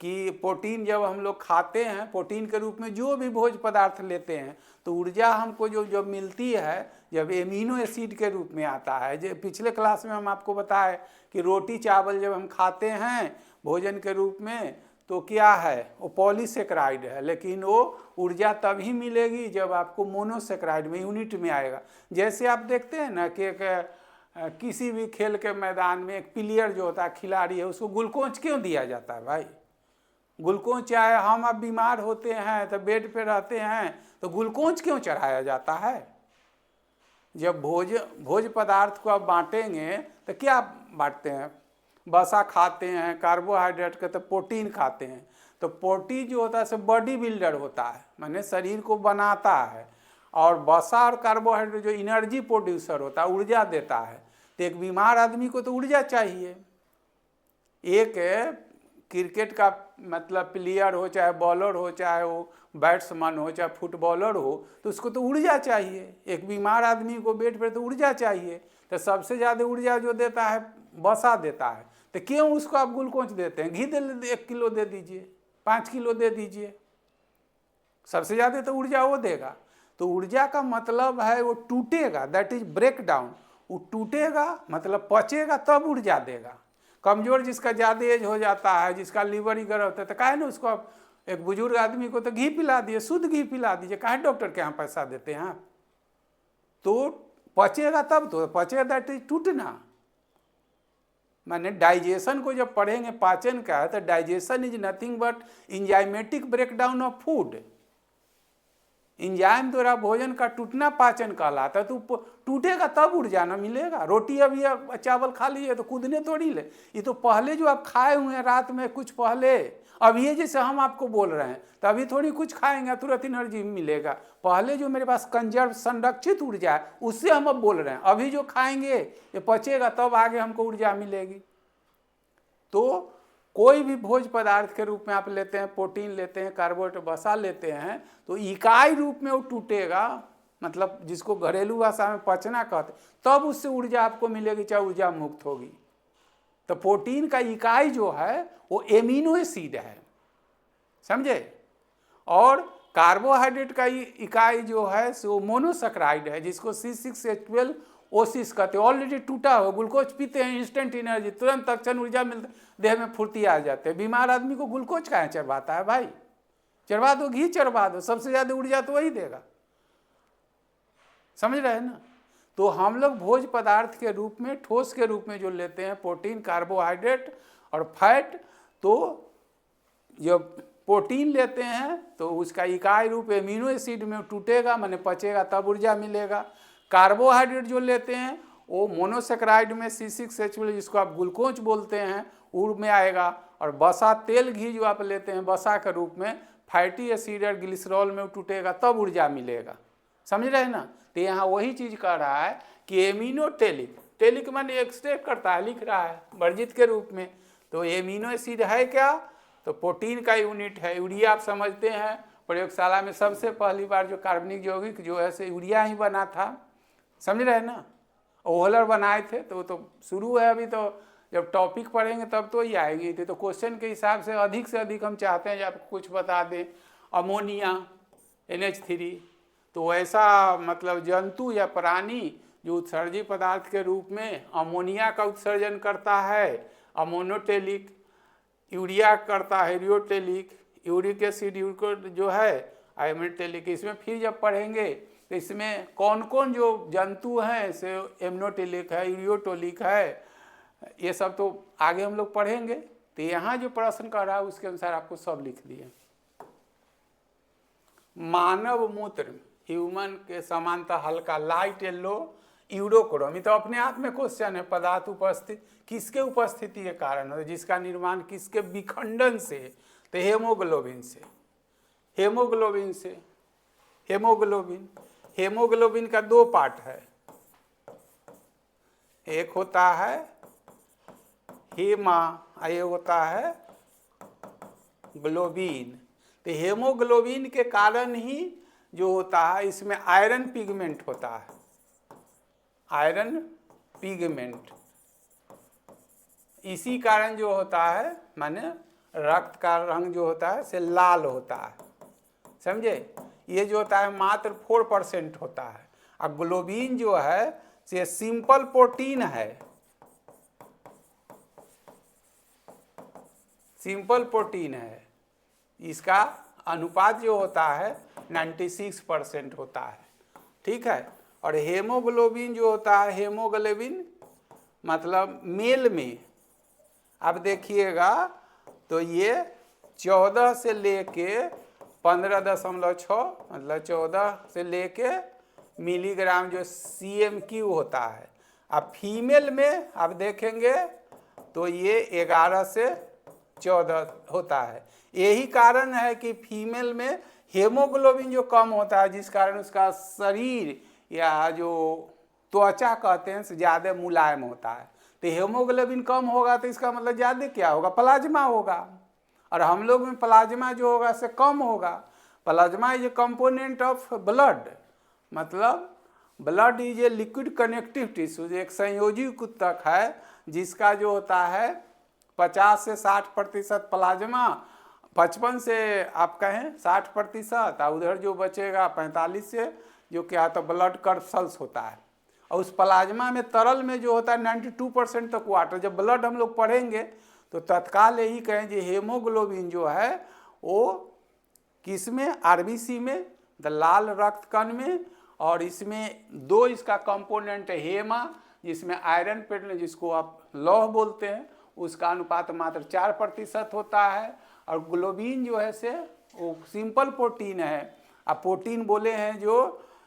कि प्रोटीन जब हम लोग खाते हैं, प्रोटीन के रूप में जो भी भोज्य पदार्थ लेते हैं, तो ऊर्जा हमको जो मिलती है जब एमिनो एसिड के रूप में आता है। जो पिछले क्लास में हम आपको बताए कि रोटी चावल जब हम खाते हैं भोजन के रूप में, तो क्या है, वो पॉलीसेक्राइड है, लेकिन वो ऊर्जा तभी मिलेगी जब आपको मोनोसेक्राइड में यूनिट में आएगा। जैसे आप देखते हैं ना कि किसी भी खेल के मैदान में एक प्लेयर जो होता है, खिलाड़ी है, उसको ग्लूकोज क्यों दिया जाता है भाई? ग्लूकोज चाहे हम अब बीमार होते हैं तो बेड पे रहते हैं, तो ग्लूकोज क्यों चढ़ाया जाता है? जब भोज्य पदार्थ को आप बांटेंगे तो क्या बांटते हैं? वसा खाते हैं, कार्बोहाइड्रेट का, तो प्रोटीन खाते हैं। तो प्रोटीन जो होता है सो बॉडी बिल्डर होता है, माने शरीर को बनाता है, और वसा और कार्बोहाइड्रेट जो एनर्जी प्रोड्यूसर होता है, ऊर्जा देता है। तो एक बीमार आदमी को तो ऊर्जा चाहिए। एक क्रिकेट का मतलब प्लेयर हो, चाहे बॉलर हो, चाहे वो बैट्समैन हो, चाहे फुटबॉलर हो, तो उसको तो ऊर्जा चाहिए। एक बीमार आदमी को बेड पर तो ऊर्जा चाहिए। तो सबसे ज़्यादा ऊर्जा जो देता है वसा देता है। तो क्यों उसको आप ग्लूकोज देते हैं? घी दे 1 किलो दे दीजिए, 5 किलो दे दीजिए, सबसे ज़्यादा तो ऊर्जा वो देगा। तो ऊर्जा का मतलब है वो टूटेगा, दैट इज ब्रेक डाउन। वो टूटेगा मतलब पचेगा तब ऊर्जा देगा। कमजोर जिसका ज़्यादा एज हो जाता है, जिसका लीवर ही गरम होता है, तो काहे ना उसको आप एक बुजुर्ग आदमी को तो घी पिला दिए, शुद्ध घी पिला दीजिए, काहे डॉक्टर के यहाँ पैसा देते हैं आप? तो पचेगा तब तो पचेगा, दैट इज टूटना। माने डाइजेशन को जब पढ़ेंगे पाचन का, तो digestion is nothing but enzymatic breakdown of food. Enzyme द्वारा भोजन का टूटना पाचन कहलाता है। तो टूटेगा तब ऊर्जा ना मिलेगा। रोटी अभी चावल खा लीजिए तो कूदने थोड़ी ले, ये तो पहले जो आप खाए हुए हैं रात में कुछ पहले, अब ये जैसे हम आपको बोल रहे हैं, तो अभी थोड़ी कुछ खाएंगे तुरंत एनर्जी मिलेगा। पहले जो मेरे पास कंजर्व संरक्षित ऊर्जा है उससे हम अब बोल रहे हैं। अभी जो खाएंगे ये पचेगा तब आगे हमको ऊर्जा मिलेगी। तो कोई भी भोज्य पदार्थ के रूप में आप लेते हैं, प्रोटीन लेते हैं, कार्बोहाइड्रेट वसा लेते हैं, तो इकाई रूप में वो टूटेगा, मतलब जिसको घरेलू भाषा में पचना कहते, तब उससे ऊर्जा आपको मिलेगी, चाहे ऊर्जा मुक्त होगी। तो प्रोटीन का इकाई जो है वो एमिनो एसिड है, समझे। और कार्बोहाइड्रेट का इकाई जो है सो मोनोसेक्राइड है, जिसको C6H12O6 कहते हैं। ऑलरेडी टूटा हो, ग्लूकोज पीते हैं, इंस्टेंट एनर्जी, तुरंत तत्क्षण ऊर्जा मिलता, देह में फुर्ती आ जाते हैं। बीमार आदमी को ग्लूकोज काहे चढ़वाता है भाई? चढ़वा दो, घी चढ़वा दो, सबसे ज़्यादा ऊर्जा तो वही देगा, समझ रहे हैं ना। तो हम लोग भोज्य पदार्थ के रूप में, ठोस के रूप में जो लेते हैं प्रोटीन, कार्बोहाइड्रेट और फैट, तो जब प्रोटीन लेते हैं तो उसका इकाई रूप एमिनो एसिड में टूटेगा, माने पचेगा तब ऊर्जा मिलेगा। कार्बोहाइड्रेट जो लेते हैं वो मोनोसेक्राइड में C6H12, जिसको आप ग्लूकोज बोलते हैं, उड़ में आएगा। और वसा, तेल, घी जो आप लेते हैं वसा के रूप में, फैटी एसिड और ग्लिसरॉल में टूटेगा तब ऊर्जा मिलेगा, समझ रहे हैं ना। तो यहाँ वही चीज़ कह रहा है कि एमिनो टेलिक, टेलिक माने एक्सट्रैक्ट करता है, लिख रहा है वर्जित के रूप में। तो एमिनो एसिड है क्या? तो प्रोटीन का यूनिट है। यूरिया आप समझते हैं, प्रयोगशाला में सबसे पहली बार जो कार्बनिक यौगिक जो है से यूरिया ही बना था, समझ रहे हैं ना। ओहलर बनाए थे, तो वो तो शुरू है, अभी तो जब टॉपिक पढ़ेंगे तब तो ही आएगी। तो क्वेश्चन के हिसाब से अधिक हम चाहते हैं कि आपको कुछ बता दें। अमोनिया NH3, तो ऐसा मतलब जंतु या प्राणी जो उत्सर्जी पदार्थ के रूप में अमोनिया का उत्सर्जन करता है, अमोनोटेलिक। यूरिया करता है यूरियोटेलिक, यूरिक एसिड जो है आयोमेटेलिक। इसमें फिर जब पढ़ेंगे तो इसमें कौन कौन जो जंतु हैं से एमनोटेलिक है, यूरियोटोलिक है, ये सब तो आगे हम लोग पढ़ेंगे। तो यहाँ जो प्रश्न कर रहा है उसके अनुसार आपको सब लिख दिए। मानव मूत्र ह्यूमन के समानता हल्का लाइट येलो यूरोक्रोम, ये तो अपने आप में क्वेश्चन है। पदार्थ उपस्थित किसके उपस्थिति के कारण है, जिसका निर्माण किसके विखंडन से, तो हेमोग्लोबिन से। हेमोग्लोबिन से, हेमोग्लोबिन, हेमोग्लोबिन का दो पार्ट है, एक होता है हेमा, ये होता है ग्लोबिन। तो हेमोग्लोबिन के कारण ही जो होता है इसमें आयरन पिगमेंट होता है, आयरन पिगमेंट। इसी कारण जो होता है माने रक्त का रंग जो होता है से लाल होता है, समझे। ये जो होता है मात्र 4% होता है। और ग्लोबिन जो है से सिंपल प्रोटीन है, सिंपल प्रोटीन है। इसका अनुपात जो होता है 96% होता है, ठीक है। और हेमोग्लोबिन जो होता है, हेमोग्लोबिन मतलब मेल में अब देखिएगा तो ये 14 से लेके 15.6 मतलब 14 से लेके मिलीग्राम जो CMQ होता है। अब फीमेल में आप देखेंगे तो ये 11 से 14 होता है। यही कारण है कि फीमेल में हेमोग्लोबिन जो कम होता है, जिस कारण उसका शरीर या जो त्वचा कहते हैं ज़्यादा मुलायम होता है। तो हेमोग्लोबिन कम होगा तो इसका मतलब ज़्यादा क्या होगा, प्लाज्मा होगा। और हम लोग में प्लाज्मा जो होगा से कम होगा। Plasma is a component of blood, मतलब blood is a liquid connective tissue, एक संयोजी ऊतक है जिसका जो होता है 50 से 60% प्लाज्मा, 55 से आप कहें 60%, और उधर जो बचेगा 45 से जो क्या तो ब्लड कर्सल्स होता है। और उस प्लाज्मा में तरल में जो होता है 92% तक वाटर। जब ब्लड हम लोग पढ़ेंगे तो तत्काल यही कहें कि हेमोग्लोबिन जो है वो किस में, RBC में, द लाल रक्त कण में। और इसमें दो इसका कंपोनेंट है, हेमा जिसमें आयरन पेट जिसको आप लौह बोलते हैं उसका अनुपात मात्र 4% होता है। और ग्लोबिन जो है से वो सिंपल प्रोटीन है। अब प्रोटीन बोले हैं जो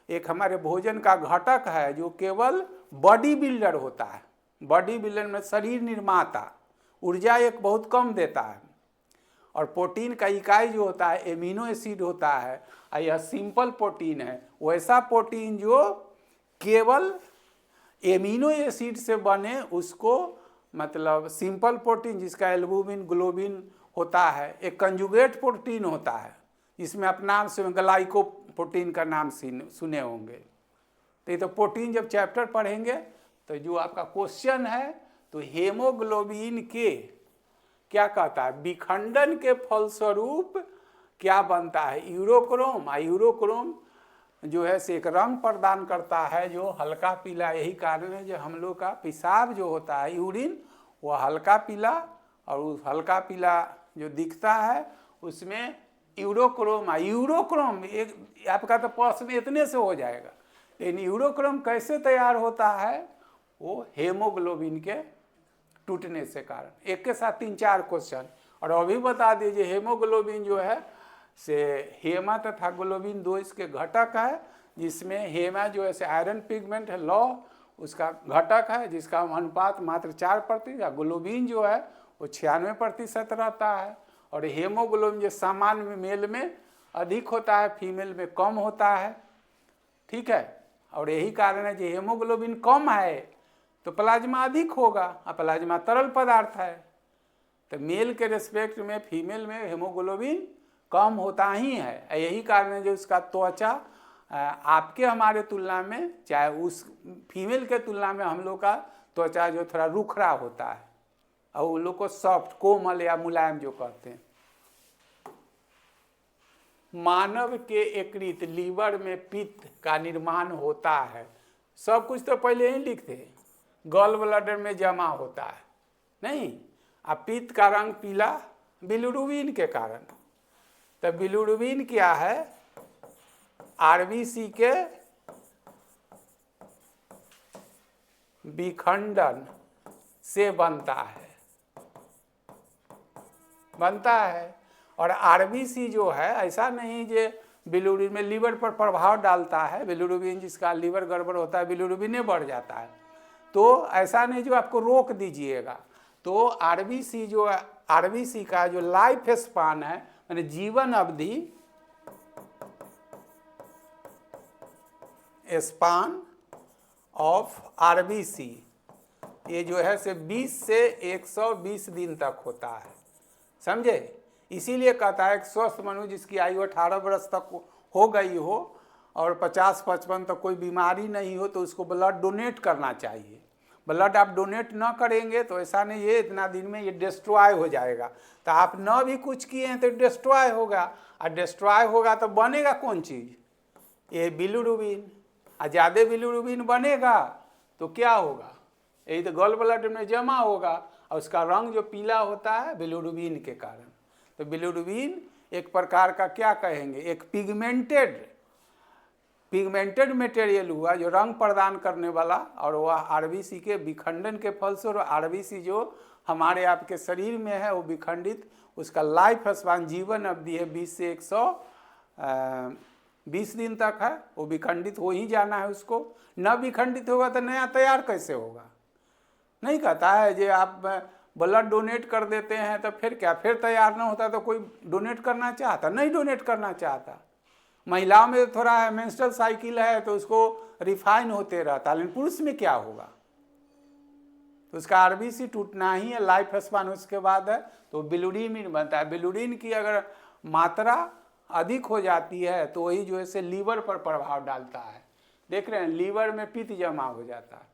एक हमारे भोजन का घटक है जो केवल बॉडी बिल्डर होता है। बॉडी बिल्डर में शरीर निर्माता, ऊर्जा एक बहुत कम देता है। और प्रोटीन का इकाई जो होता है एमिनो एसिड होता है, और यह सिंपल प्रोटीन है। वैसा प्रोटीन जो केवल एमिनो एसिड से बने उसको मतलब सिंपल प्रोटीन, जिसका एल्बुमिन ग्लोबिन होता है। एक कंजुगेट प्रोटीन होता है जिसमें आप नाम से ग्लाइको प्रोटीन का नाम सुने होंगे। तो ये तो प्रोटीन जब चैप्टर पढ़ेंगे तो जो आपका क्वेश्चन है तो हेमोग्लोबिन के क्या कहता है, विखंडन के फलस्वरूप क्या बनता है, यूरोक्रोम। यूरोक्रोम जो है से एक रंग प्रदान करता है जो हल्का पीला। यही कारण है जो हम लोग का पेशाब जो होता है यूरिन वो हल्का पीला, और उस हल्का पीला जो दिखता है उसमें यूरोक्रोम। यूरोक्रोम एक आपका तो प्रश्न इतने से हो जाएगा, लेकिन यूरोक्रोम कैसे तैयार होता है, वो हेमोग्लोबिन के टूटने से कारण। एक के साथ 3-4 क्वेश्चन। और अभी बता दीजिए हेमोग्लोबिन जो है से हेमा तथा ग्लोबिन दो इसके घटक है, जिसमें हेमा जो है से आयरन पिगमेंट है, लौह उसका घटक है जिसका अनुपात मात्र 4%। ग्लोबिन जो है वो 96% रहता है। और हेमोग्लोबिन जो सामान्य मेल में अधिक होता है, फीमेल में कम होता है, ठीक है। और यही कारण है कि हेमोग्लोबिन कम है तो प्लाज्मा अधिक होगा, और प्लाज्मा तरल पदार्थ है। तो मेल के रिस्पेक्ट में फीमेल में हेमोग्लोबिन कम होता ही है। यही कारण है जो उसका त्वचा आपके हमारे तुलना में, चाहे उस फीमेल के तुलना में हम लोग का त्वचा जो थोड़ा रुखरा होता है, और उन लोग को सॉफ्ट, कोमल या मुलायम जो कहते हैं। मानव के यकृत लीवर में पित्त का निर्माण होता है। सब कुछ तो पहले ही लिखते हैं, गॉल ब्लैडर में जमा होता है नहीं। अब पित्त का रंग पीला बिलिरुबिन के कारण। तो बिलिरुबिन क्या है, RBC के विखंडन से बनता है। और RBC जो है ऐसा नहीं जे बिलिरुबिन में लीवर पर प्रभाव डालता है। बिलिरुबिन जिसका लीवर गड़बड़ होता है बिलिरुबिन बढ़ जाता है। तो ऐसा नहीं जो आपको रोक दीजिएगा। तो आरबीसी जो आरबीसी का जो लाइफ स्पान है माने जीवन अवधि, स्पान ऑफ आरबीसी ये जो है से 20 से 120 दिन तक होता है, समझे। इसीलिए कहता है कि स्वस्थ मनुष्य जिसकी आयु 18 वर्ष तक हो गई हो और 50-55 तक कोई बीमारी नहीं हो तो उसको ब्लड डोनेट करना चाहिए। ब्लड आप डोनेट न करेंगे तो ऐसा नहीं है इतना दिन में ये डिस्ट्रॉय हो जाएगा। तो आप न भी कुछ किए हैं तो डिस्ट्रॉय होगा, और डिस्ट्रॉय होगा तो बनेगा कौन चीज़, ये बिलिरुबिन। और ज़्यादा बिलिरुबिन बनेगा तो क्या होगा, यही तो गॉल ब्लड में जमा होगा और उसका रंग जो पीला होता है बिलिरुबिन के कारण। तो बिलिरुबिन एक प्रकार का क्या कहेंगे, एक पिगमेंटेड मटेरियल हुआ जो रंग प्रदान करने वाला, और वह आरबीसी के विखंडन के फलस्वरूप आरबीसी जो हमारे आपके शरीर में है वो विखंडित, उसका लाइफ स्पान जीवन अवधि है 20 से 120 दिन तक है, वो विखंडित हो ही जाना है उसको। न विखंडित होगा तो नया तैयार कैसे होगा। नहीं कहता है जो आप ब्लड डोनेट कर देते हैं तो फिर क्या, फिर तैयार ना होता तो कोई डोनेट करना चाहता, नहीं डोनेट करना चाहता। महिलाओं में थोड़ा मेंस्ट्रुअल साइकिल है तो उसको रिफाइन होते रहता, लेकिन पुरुष में क्या होगा, तो उसका आरबीसी टूटना ही है, लाइफ स्पान उसके बाद है तो बिलिरुबिन बनता है। बिलिरुबिन की अगर मात्रा अधिक हो जाती है तो वही जो है लीवर पर प्रभाव डालता है। देख रहे हैं लीवर में पित्त जमा हो जाता है।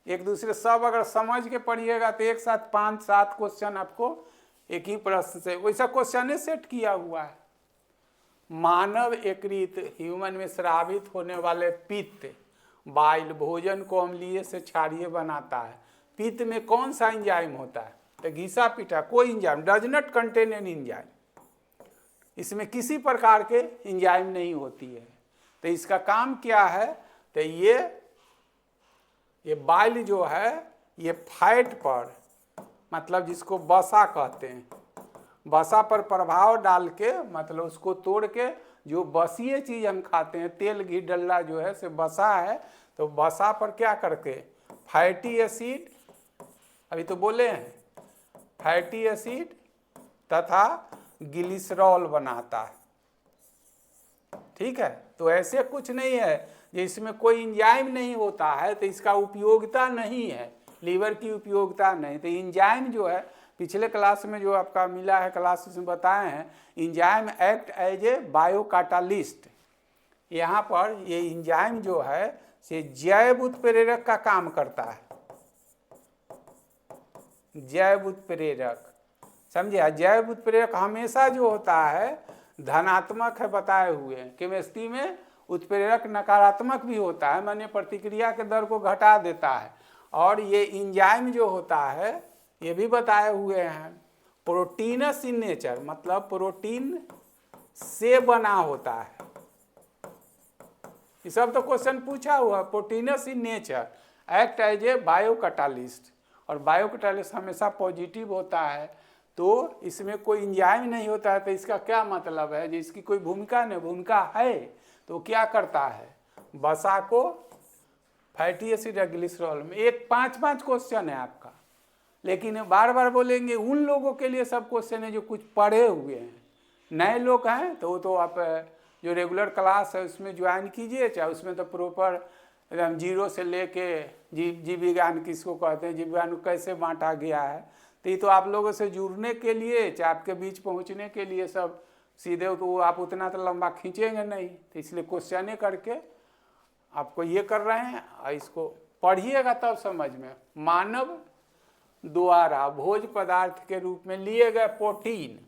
एक दूसरे सब अगर समझ के पढ़िएगा तो एक साथ 5-7 क्वेश्चन आपको एक ही प्रश्न से, वैसा क्वेश्चन सेट किया हुआ है। मानव यकृत ह्यूमन में स्रावित होने वाले पित्त बाइल भोजन को अम्लीय से क्षारीय बनाता है। पित्त में कौन सा एंजाइम होता है, तो घिसा पिटा कोई enzyme does not contain an enzyme, इसमें किसी प्रकार के एंजाइम नहीं होती है। तो इसका काम क्या है, तो ये बाइल जो है ये फैट पर, मतलब जिसको वसा कहते हैं, वसा पर प्रभाव डाल के, मतलब उसको तोड़ के जो बसीय चीज़ हम खाते हैं तेल घी डल्ला जो है से वसा है, तो वसा पर क्या करके फैटी एसिड, अभी तो बोले हैं फैटी एसिड तथा ग्लिसरॉल बनाता है। ठीक है, तो ऐसे कुछ नहीं है कि इसमें कोई एंजाइम नहीं होता है तो इसका उपयोगिता नहीं है, लीवर की उपयोगिता नहीं। तो एंजाइम जो है पिछले क्लास में जो आपका मिला है क्लास में बताए हैं, एंजाइम एक्ट एज ए बायोकैटालिस्ट। यहाँ पर ये एंजाइम जो है से जैव उत्प्रेरक का काम करता है, जैव उत्प्रेरक, समझे। जैव उत्प्रेरक हमेशा जो होता है धनात्मक है बताए हुए हैं। केमिस्ट्री में उत्प्रेरक नकारात्मक भी होता है, माने प्रतिक्रिया के दर को घटा देता है। और ये एंजाइम जो होता है ये भी बताए हुए हैं प्रोटीनस इन नेचर, मतलब प्रोटीन से बना होता है। ये सब तो क्वेश्चन पूछा हुआ, proteinous in nature act as a biocatalyst, और बायोकैटालिस्ट हमेशा पॉजिटिव होता है। तो इसमें कोई एंजाइम नहीं होता है तो इसका क्या मतलब है, जो इसकी कोई भूमिका नहीं, भूमिका है तो क्या करता है, वसा को फैटी एसिड या ग्लिसरॉल में। एक 5-5 क्वेश्चन है आपका, लेकिन बार बार बोलेंगे उन लोगों के लिए सब क्वेश्चन है जो कुछ पढ़े हुए हैं। नए लोग हैं तो आप जो रेगुलर क्लास है उसमें ज्वाइन कीजिए, चाहे उसमें तो प्रॉपर एकदम जीरो से लेके जीव विज्ञान किसको कहते हैं, जीव विज्ञान को कैसे बांटा गया है, तो ये तो आप लोगों से जुड़ने के लिए, चाहे आपके बीच पहुंचने के लिए सब सीधे, तो आप उतना तो लंबा खींचेंगे नहीं, तो इसलिए क्वेश्चन करके आपको ये कर रहे हैं। और इसको पढ़िएगा तब समझ में। मानव द्वारा भोज्य पदार्थ के रूप में लिए गए प्रोटीन,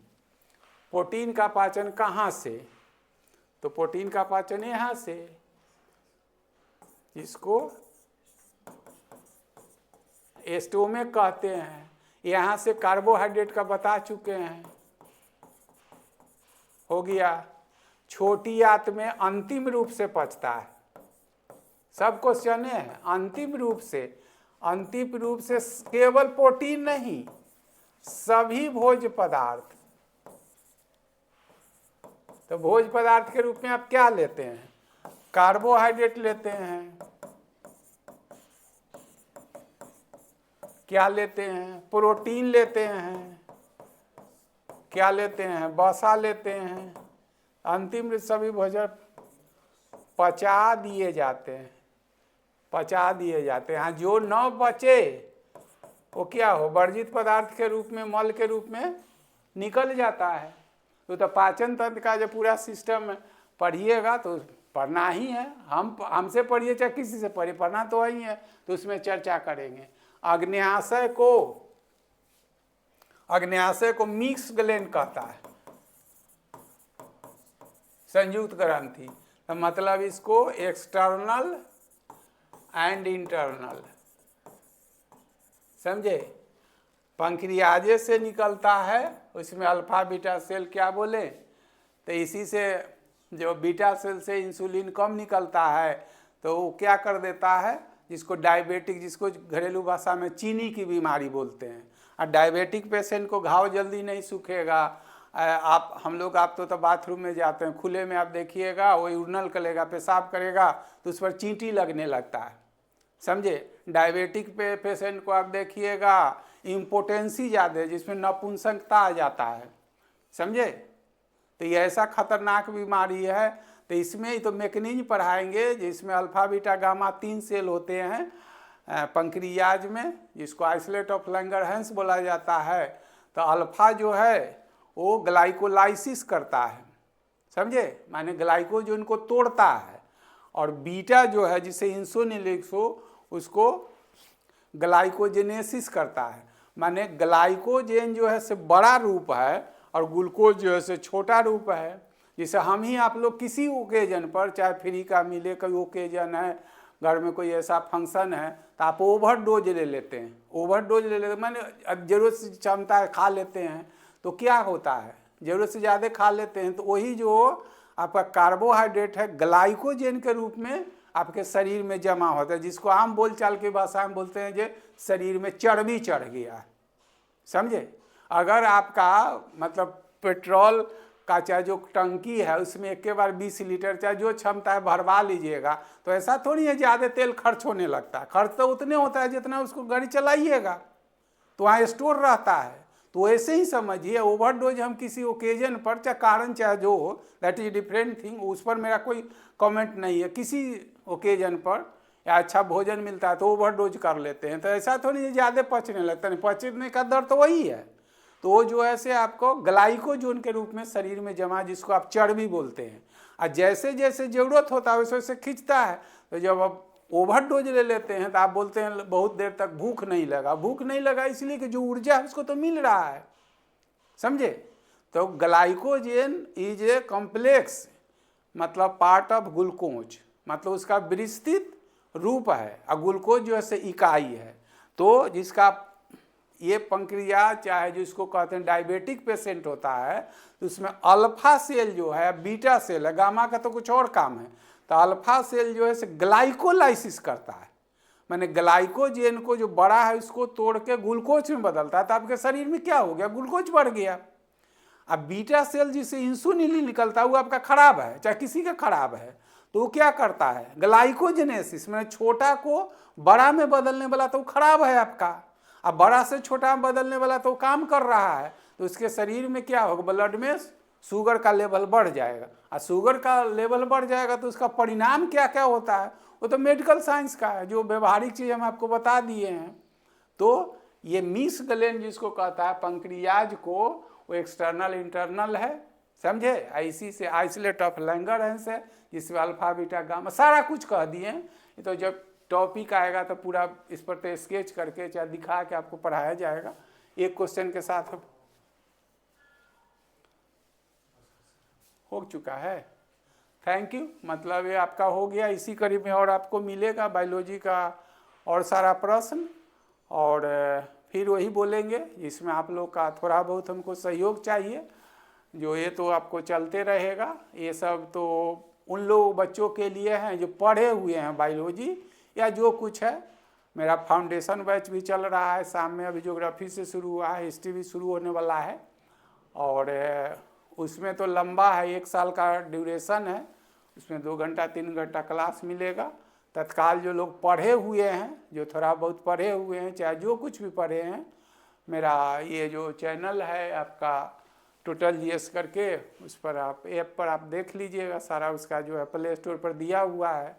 प्रोटीन का पाचन कहाँ से, तो प्रोटीन का पाचन यहाँ से, इसको स्टोमेक कहते हैं। यहाँ से कार्बोहाइड्रेट का बता चुके हैं, हो गया। छोटी आंत में अंतिम रूप से पचता है, सब क्वेश्चन है अंतिम रूप से केवल प्रोटीन नहीं, सभी भोज्य पदार्थ तो भोज्य पदार्थ के रूप में आप क्या लेते हैं? कार्बोहाइड्रेट लेते हैं, क्या लेते हैं? प्रोटीन लेते हैं, क्या लेते हैं? वसा लेते हैं। अंतिम सभी भोजन पचा दिए जाते हैं, पचा दिए जाते हैं। हाँ, जो न बचे वो क्या हो? वर्जित पदार्थ के रूप में, मल के रूप में निकल जाता है। तो पाचन तंत्र का जो पूरा सिस्टम पढ़िएगा तो पढ़ना ही है, हमसे पढ़िए चाहे किसी से पढ़िए, पढ़ना तो वही है, तो उसमें चर्चा करेंगे। अग्न्याशय को मिक्स ग्लैंड कहता है, संयुक्त ग्रंथि। तो मतलब इसको एक्सटर्नल एंड इंटरनल, समझे? पंक्रियाजे से निकलता है, उसमें अल्फा बीटा सेल क्या बोले, तो इसी से जो बीटा सेल से इंसुलिन कम निकलता है तो वो क्या कर देता है, जिसको डायबिटिक, जिसको घरेलू भाषा में चीनी की बीमारी बोलते हैं। और डायबिटिक पेशेंट को घाव जल्दी नहीं सूखेगा। आप तो बाथरूम में जाते हैं, खुले में आप देखिएगा, वो यूरिनल करेगा, पेशाब करेगा तो उस पर चींटी लगने लगता है, समझे? डायबिटिक पेशेंट को आप देखिएगा, इम्पोटेंसी ज़्यादा है, जिसमें नपुंसकता आ जाता है, समझे? तो ये ऐसा खतरनाक बीमारी है। तो इसमें ही तो मैकेनिज्म पढ़ाएंगे, जिसमें अल्फा बीटा गामा 3 सेल होते हैं पंक्रियाज में, जिसको आइसोलेट ऑफ लैंगरहैंस बोला जाता है। तो अल्फा जो है वो ग्लाइकोलाइसिस करता है, समझे? माने ग्लाइकोजन को तोड़ता है। और बीटा जो है, जिसे इंसुलिन उसको ग्लाइकोजेनेसिस करता है। माने ग्लाइकोजेन जो है से बड़ा रूप है और ग्लूकोज जो है से छोटा रूप है। जिसे हम ही आप लोग किसी ओकेजन पर, चाहे फ्री का मिले, कोई ओकेजन है, घर में कोई ऐसा फंक्शन है, तो आप ओवरडोज ले लेते हैं, ओवरडोज ले लेते हैं, माने जरूरत से क्षमता है खा लेते हैं। तो क्या होता है, जरूरत से ज़्यादा खा लेते हैं तो वही जो आपका कार्बोहाइड्रेट है ग्लाइकोजेन के रूप में आपके शरीर में जमा होता है, जिसको आम बोलचाल की भाषा में बोलते हैं जो शरीर में चर्बी चढ़ गया, समझे? अगर आपका मतलब पेट्रोल का चाहे जो टंकी है उसमें एक के बार 20 लीटर चाहे जो क्षमता है भरवा लीजिएगा, तो ऐसा थोड़ी है ज़्यादा तेल खर्च होने लगता है। खर्च तो उतने होता है जितना उसको गाड़ी चलाइएगा, तो वहाँ स्टोर रहता है। तो ऐसे ही समझिए, ओवरडोज हम किसी ओकेजन पर, चाहे कारण चाहे जो हो, दैट इज डिफरेंट थिंग, उस पर मेरा कोई कमेंट नहीं है। किसी ओकेजन पर या अच्छा भोजन मिलता है तो ओवरडोज कर लेते हैं, तो ऐसा थोड़ी ज़्यादा पचने लगता है। पचने का दर तो वही है। तो वो जो है से आपको ग्लाइकोजन के रूप में शरीर में जमा, जिसको आप चर्बी बोलते हैं, और जैसे जैसे ज़रूरत होता है वैसे वैसे खींचता है। तो जब आप ओवरडोज ले लेते हैं तो आप बोलते हैं बहुत देर तक भूख नहीं लगा। भूख नहीं लगा इसलिए कि जो ऊर्जा है उसको तो मिल रहा है, समझे? तो ग्लाइकोजन इज ए कॉम्प्लेक्स, मतलब पार्ट ऑफ ग्लूकोज, मतलब उसका विस्तृत रूप है, और ग्लूकोज जो है से इकाई है। तो जिसका ये पंक्रिया चाहे जिसको कहते हैं डायबिटिक पेशेंट होता है, तो उसमें अल्फा सेल जो है, बीटा सेल है, गामा का तो कुछ और काम है। तो अल्फा सेल जो है से ग्लाइकोलाइसिस करता है, माने ग्लाइकोजेन को जो बड़ा है उसको तोड़ के ग्लूकोज में बदलता है। तो आपके शरीर में क्या हो गया, ग्लूकोज बढ़ गया। अब बीटा सेल जिसे इंसुलिन निकलता है वो आपका खराब है, चाहे किसी का खराब है, तो वो क्या करता है, ग्लाइकोजेनेसिस, मैंने छोटा को बड़ा में बदलने वाला तो खराब है आपका। अब बड़ा से छोटा में बदलने वाला तो काम कर रहा है, तो उसके शरीर में क्या होगा, ब्लड में शुगर का लेवल बढ़ जाएगा। और शुगर का लेवल बढ़ जाएगा तो उसका परिणाम क्या क्या होता है वो तो मेडिकल साइंस का है, जो व्यवहारिक चीज़ हम आपको बता दिए हैं। तो ये मिक्स ग्लैंड जिसको कहता है पंक्रियाज को, वो एक्सटर्नल इंटरनल है, समझे? इसी से आइसोलेट ऑफ लैंगरहैंस है, जिसमें अल्फा बीटा गामा सारा कुछ कह दिए हैं। तो जब टॉपिक आएगा तो पूरा इस पर तो स्केच करके चाहे दिखा के आपको पढ़ाया जाएगा एक क्वेश्चन के साथ। हो चुका है, थैंक यू। मतलब ये आपका हो गया इसी करीब में, और आपको मिलेगा बायोलॉजी का और सारा प्रश्न, और फिर वही बोलेंगे जिसमें आप लोग का थोड़ा बहुत हमको सहयोग चाहिए। जो ये तो आपको चलते रहेगा, ये सब तो उन लोग बच्चों के लिए हैं जो पढ़े हुए हैं बायोलॉजी या जो कुछ है। मेरा फाउंडेशन बैच भी चल रहा है, शाम में अभी ज्योग्राफी से शुरू हुआ है, हिस्ट्री भी शुरू होने वाला है, और उसमें तो लंबा है, 1 साल का ड्यूरेशन है, उसमें 2 घंटा 3 घंटा क्लास मिलेगा। तत्काल जो लोग पढ़े हुए हैं, जो थोड़ा बहुत पढ़े हुए हैं, चाहे जो कुछ भी पढ़े हैं, मेरा ये जो चैनल है आपका टोटल जीएस करके, उस पर आप ऐप पर आप देख लीजिएगा, सारा उसका जो है प्ले स्टोर पर दिया हुआ है।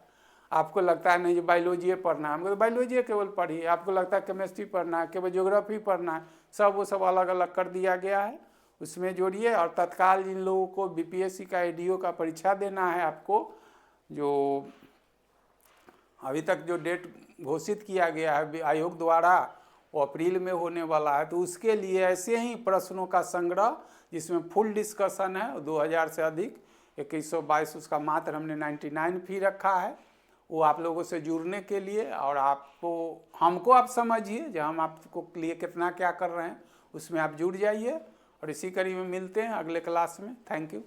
आपको लगता है नहीं जो बायोलॉजी पढ़ना है, हमको तो बायोलॉजी केवल पढ़िए। आपको लगता है केमिस्ट्री पढ़ना है, केवल ज्योग्राफी पढ़ना है, सब वो सब अलग अलग कर दिया गया है, उसमें जोड़िए। और तत्काल जिन लोगों को बीपीएससी का एडीओ का परीक्षा देना है, आपको जो अभी तक जो डेट घोषित किया गया है आयोग द्वारा, वो अप्रैल में होने वाला है। तो उसके लिए ऐसे ही प्रश्नों का संग्रह जिसमें फुल डिस्कशन है, 2000 से अधिक, 2122 उसका मात्र हमने 99 फी रखा है, वो आप लोगों से जुड़ने के लिए। और आपको हमको आप समझिए जो हम आपको लिए कितना क्या कर रहे हैं, उसमें आप जुड़ जाइए। और इसी कड़ी में मिलते हैं अगले क्लास में। Thank you.